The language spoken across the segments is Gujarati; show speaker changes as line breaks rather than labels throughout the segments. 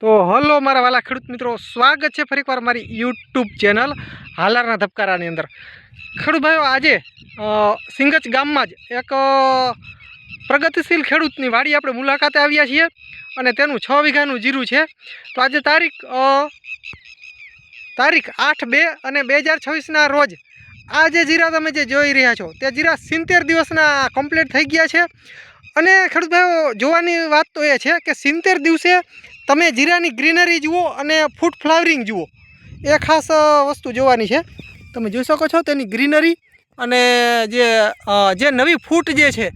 તો હલો મારા વાલા ખેડૂત મિત્રો, સ્વાગત છે ફરીકવાર મારી યુટ્યુબ ચેનલ હાલારના ધબકારાની અંદર। ખેડૂત ભાઈઓ, આજે સિંગચ ગામમાં જ એક પ્રગતિશીલ ખેડૂતની વાડી આપણે મુલાકાતે આવ્યા છીએ અને તેનું 6 વીઘાનું જીરું છે। તો આજે તારીખ 8/2/2026ના રોજ આ જે જીરા તમે જે જોઈ રહ્યા છો તે જીરા 70 દિવસના કમ્પ્લીટ થઈ ગયા છે। અને ખેડૂત ભાઈઓ, જોવાની વાત તો એ છે કે 70 દિવસે તમે જીરાની ગ્રીનરી જુઓ અને ફૂટ ફ્લાવરિંગ જુઓ, એ ખાસ વસ્તુ જોવાની છે। તમે જોઈ શકો છો તેની ગ્રીનરી અને જે નવી ફૂટ જે છે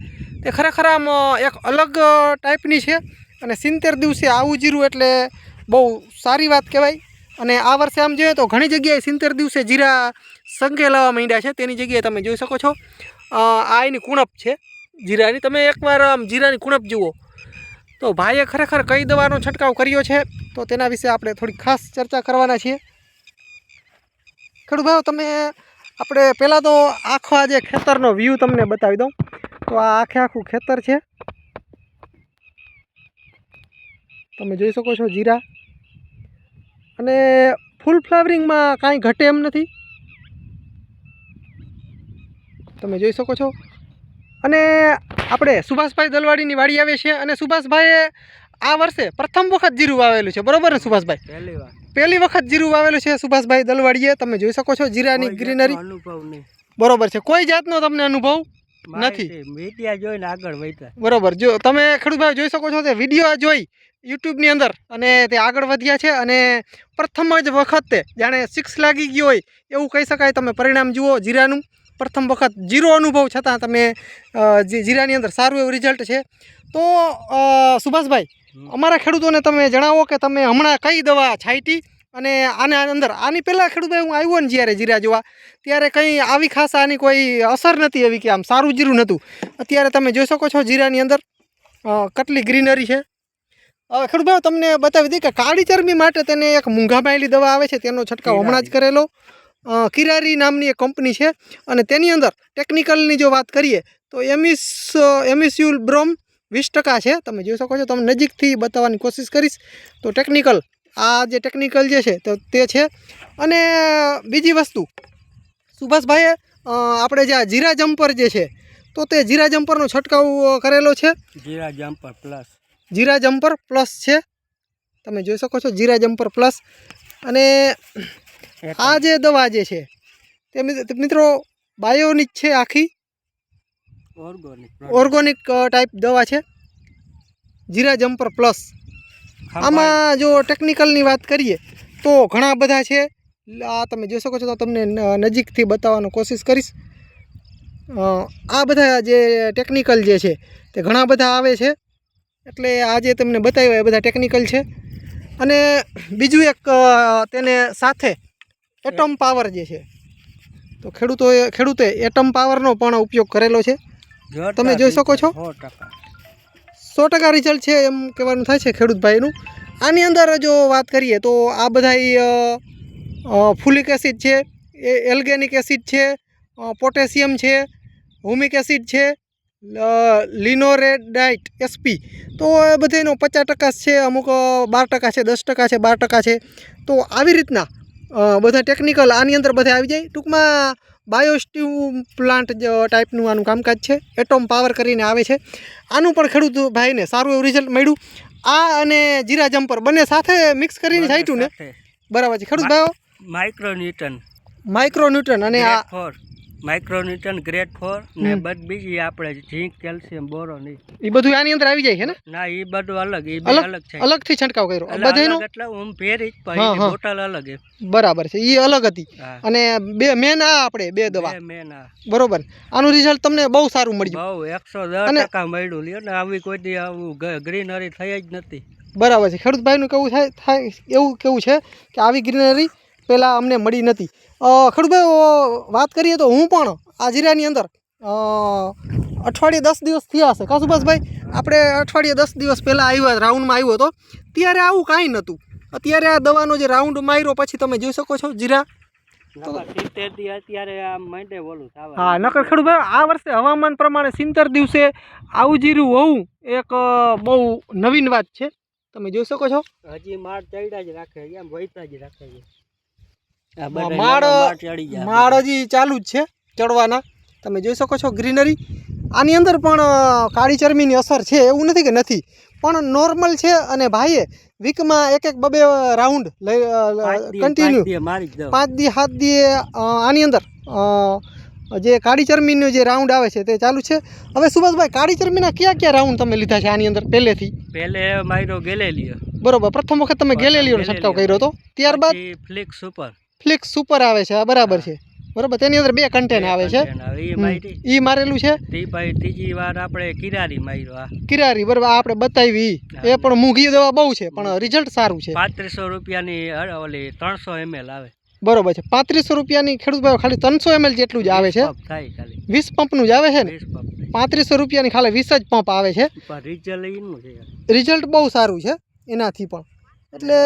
તે ખરેખર આમ એક અલગ ટાઈપની છે। અને 70 દિવસે આવું જીરું એટલે બહુ સારી વાત કહેવાય। અને આ વર્ષે આમ જોઈએ તો ઘણી જગ્યાએ 70 દિવસે જીરા સંઘે લાવવા માંડ્યા છે। તેની જગ્યાએ તમે જોઈ શકો છો આ એની કુણપ છે જીરાની। તમે એકવાર આમ જીરાની કુણપ જુઓ તો ભાઈએ ખરેખર કઈ દવાનો છંટકાવ કર્યો છે તો તેના વિશે આપણે થોડી ખાસ ચર્ચા કરવાના છીએ। ખેડૂત ભાઈઓ, તમે આપણે પહેલાં તો આખો આ જે ખેતરનો વ્યૂ તમને બતાવી દઉં। તો આ આખું ખેતર છે, તમે જોઈ શકો છો જીરા, અને ફૂલ ફ્લાવરિંગમાં કાંઈ ઘટે એમ નથી, તમે જોઈ શકો છો। અને આપણે સુભાષભાઈ દલવાડીની વાડી આવે છે અને સુભાષભાઈએ આ વર્ષે પ્રથમ વખત જીરું વાવેલું છે, બરોબર ને સુભાષભાઈ? પહેલી વખત જીરું વાવેલું છે સુભાષભાઈ દલવાડીએ। તમે જોઈ શકો છો જીરાની ગ્રીનરી, બરોબર છે? કોઈ જાતનો તમને અનુભવ નથી,
વિડિયો જોઈને આગળ વધ્યા,
બરોબર? જો તમે ખેડૂત ભાઈ જોઈ શકો છો તે વિડીયો જોઈ યુટ્યુબની અંદર અને તે આગળ વધ્યા છે અને પ્રથમ જ વખતે જાણે 6 લાગી ગયો હોય એવું કહી શકાય। તમે પરિણામ જુઓ જીરાનું, પ્રથમ વખત જીરો અનુભવ છતાં તમે જીરાની અંદર સારું એવું રિઝલ્ટ છે। તો સુભાષભાઈ, અમારા ખેડૂતોને તમે જણાવો કે તમે હમણાં કઈ દવા છાંટી અને આના અંદર આની પહેલાં ખેડૂતભાઈ હું આવ્યો ને જ્યારે જીરા જોવા ત્યારે કંઈ આવી ખાસ આની કોઈ અસર નથી એવી કે આમ સારું જીરું નહોતું। અત્યારે તમે જોઈ શકો છો જીરાની અંદર કેટલી ગ્રીનરી છે। ખેડૂત ભાઈ, તમને બતાવી દઈએ કે કાળી ચરબી માટે તેને એક મૂંઘામાયેલી દવા આવે છે, તેનો છંટકાવ હમણાં જ કરેલો। કિરારી નામની એક કંપની છે અને તેની અંદર ટેકનિકલની જો વાત કરીએ તો એમિસ્યુલ બ્રોમ 20% છે। તમે જોઈ શકો છો, તમે નજીકથી બતાવવાની કોશિશ કરીશ તો ટેકનિકલ, આ જે ટેકનિકલ જે છે તો તે છે। અને બીજી વસ્તુ, સુભાષભાઈએ આપણે જે જીરા જમ્પર જે છે તો તે જીરા જમ્પરનો છંટકાવ કરેલો છે, જીરા જમ્પર પ્લસ છે। તમે જોઈ શકો છો જીરા જમ્પર પ્લસ। અને આ જે દવા જે છે તે મિત્રો બાયોનિક છે, આખી ઓર્ગોનિક ટાઈપ દવા છે જીરા જમ્પર પ્લસ। આમાં જો ટેકનિકલની વાત કરીએ તો ઘણા બધા છે, આ તમે જોઈ શકો છો, તો તમને નજીકથી બતાવવાનો કોશિશ કરીશ। આ બધા જે ટેકનિકલ જે છે તે ઘણા બધા આવે છે, એટલે આ જે તમને બતાવ્યા એ બધા ટેકનિકલ છે। અને બીજું એક તેને સાથે એટમ પાવર જે છે તો ખેડૂતે એટમ પાવરનો પણ ઉપયોગ કરેલો છે। તમે જોઈ શકો છો 100% રિઝલ્ટ છે એમ કહેવાનું થાય છે ખેડૂતભાઈનું। આની અંદર જો વાત કરીએ તો આ બધા ફોલિક એસિડ છે, એલ્ગેનિક એસિડ છે, પોટેશિયમ છે, હુમિક એસિડ છે, લિનોરેડાઇટ SP, તો એ બધાનો 50% છે, અમુક 12% છે, 10% છે, 12% છે। તો આવી રીતના બધા ટેકનિકલ આની અંદર બધા આવી જાય। ટૂંકમાં બાયોસ્ટીવ પ્લાન્ટ ટાઈપનું આનું કામકાજ છે, એટમ પાવર કરીને આવે છે। આનું પણ ખેડૂત ભાઈને સારું એવું રિઝલ્ટ મળ્યું। આ અને જીરા જમ્પર બંને સાથે મિક્સ કરીને છાંટ્યું ને, બરાબર છે ખેડૂત ભાઈઓ? માઇક્રોન્યુટ્રન અને આ
માઇક્રોન્યુટ્રન ગ્રેડ 4 ને બીજી આપણે ઝીંક, કેલ્શિયમ, બોરોન,
એ બધું આની અંદર આવી જાય છે ને?
ના, એ બધું અલગ, એ અલગ છે,
અલગથી છંટકાવ કર્યો બધાનો,
એટલે હું ભેરી જ પાઈ બોટલ અલગ છે,
બરાબર છે, એ અલગ હતી। અને બે મેન આ આપણે બે દવા, બરોબર? આનું રિઝલ્ટ તમને બહુ સારું મળ્યું,
બહુ 110% મળ્યું લ્યો ને। આવી કોઈ દી આવું ગ્રીનરી થઈ જ નથી,
બરાબર છે? ખેડૂત ભાઈનું કેવું થાય એવું કેવું છે કે આવી ગ્રીનરી પહેલાં અમને મળી નથી। ખેડૂત ભાઈ, વાત કરીએ તો હું પણ આ જીરાની અંદર અઠવાડિયે 10 દિવસ થયા હશે કા સુભાષભાઈ? આપણે અઠવાડિયે 10 દિવસ પહેલાં આવ્યા, રાઉન્ડમાં આવ્યો હતો ત્યારે આવું કાંઈ નહોતું। અત્યારે આ દવાનો જે રાઉન્ડ માર્યો પછી તમે જોઈ શકો છો જીરા, હા, નકર ખેડૂત ભાઈ આ વર્ષે હવામાન પ્રમાણે 70 દિવસે આવું જીરું હોવું એક બહુ નવીન વાત છે। તમે જોઈ શકો છો
હજી માળ ચડ્યા જ રાખે છે એમ વહીતા જ રાખે છે આ
માળ
બધા માળ ચડી ગયા
માળ હજી ચાલુ જ છે ચડવાના તમે જોઈ શકો છો ગ્રીનરી આની અંદર પણ કાળી ચરમીની અસર છે એવું નથી કે નથી પણ નોર્મલ છે અને ભાઈએ વીકમાં એક બબે રાઉન્ડ કન્ટિન્યુ
મારી જ દઉં
5 દી 7 દી આની અંદર જે કાળી ચરમીનો જે રાઉન્ડ આવે છે તે ચાલુ છે હવે સુભાષભાઈ કાળી ચરમીના કયા રાઉન્ડ તમે લીધા છે આની અંદર પહેલેથી
પહેલે માર્યો ગેલેલિયો
બરોબર પ્રથમ વખત તમે ગેલેલિયોનો છંટકાવ કર્યો હતો ત્યારબાદ
ફ્લિક્સ ઉપર
ફ્લિક્સ સુપર આવે છે આ બરાબર છે બરોબર તેની અંદર 2 કન્ટેન આવે છે ઈ મારેલું છે
ત્રીજી વાર આપણે કિરારી માર્યો આ
કિરારી બરાબર આ આપણે બતાવી એ પણ મૂંઘી દવા બહુ છે પણ રિઝલ્ટ સારું છે
3500 રૂપિયાની ઓલી 300 ml આવે
બરોબર છે 3500 રૂપિયાની ખેડૂત ભાઈ ખાલી 300 ml જેટલું જ આવે છે
થાય ખાલી
20 પંપનું જ આવે છે ને 3500 રૂપિયાની ખાલી 20 જ પંપ આવે છે રિઝલ્ટ બહુ સારું છે એનાથી પણ એટલે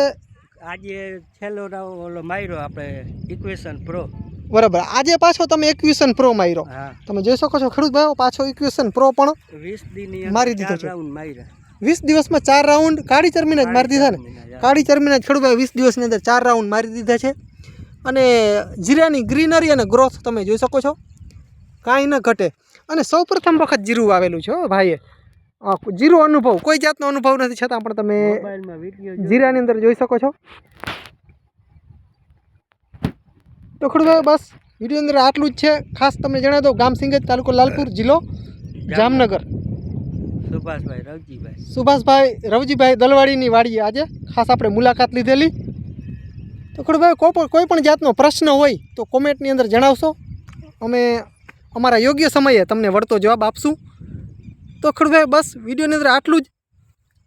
આજે છેલ્લો ઓલો માર્યો આપણે ઇક્વેશન પ્રો
બરાબર આજે પાછો તમે ઇક્વેશન પ્રો માર્યો તમે જોઈ શકો છો ખેડૂત ભાઈઓ પાછો ઇક્વેશન પ્રો પણ
20 દીની
મારી દીધો છે
રાઉન્ડ માર્યા
20 દિવસમાં 4 રાઉન્ડ કાળી ચરમીના જ મારી દીધા ને કાળી ચરમીના જ ખેડૂત ભાઈ 20 દિવસની અંદર 4 રાઉન્ડ મારી દીધા છે અને જીરાની ગ્રીનરી અને ગ્રોથ તમે જોઈ શકો છો કાંઈ ન ઘટે અને સૌપ્રથમ વખત જીરું વાવેલું છે ભાઈએ જીરો અનુભવ કોઈ જાતનો અનુભવ નથી છતાં પણ તમે જીરાની અંદર જોઈ શકો છો તો ખેડૂત બસ વિડીયો અંદર આટલું જ છે ખાસ તમને જણાવી દઉં ગામ સિંગજ તાલુકો લાલપુર જિલ્લો જામનગર સુભાષભાઈ રવજીભાઈ દલવાડીની વાડીએ આજે ખાસ આપણે મુલાકાત લીધેલી તો ખેડૂત કોઈ પણ જાતનો પ્રશ્ન હોય તો કોમેન્ટની અંદર જણાવશો અમે અમારા યોગ્ય સમયે તમને વળતો જવાબ આપશું તો ખેડૂત બસ વિડીયોની અંદર આટલું જ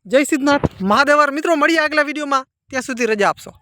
જય સિદ્ધનાથ મહાદેવર મિત્રો મળીએ આગલા વિડીયોમાં ત્યાં સુધી રજા આપશો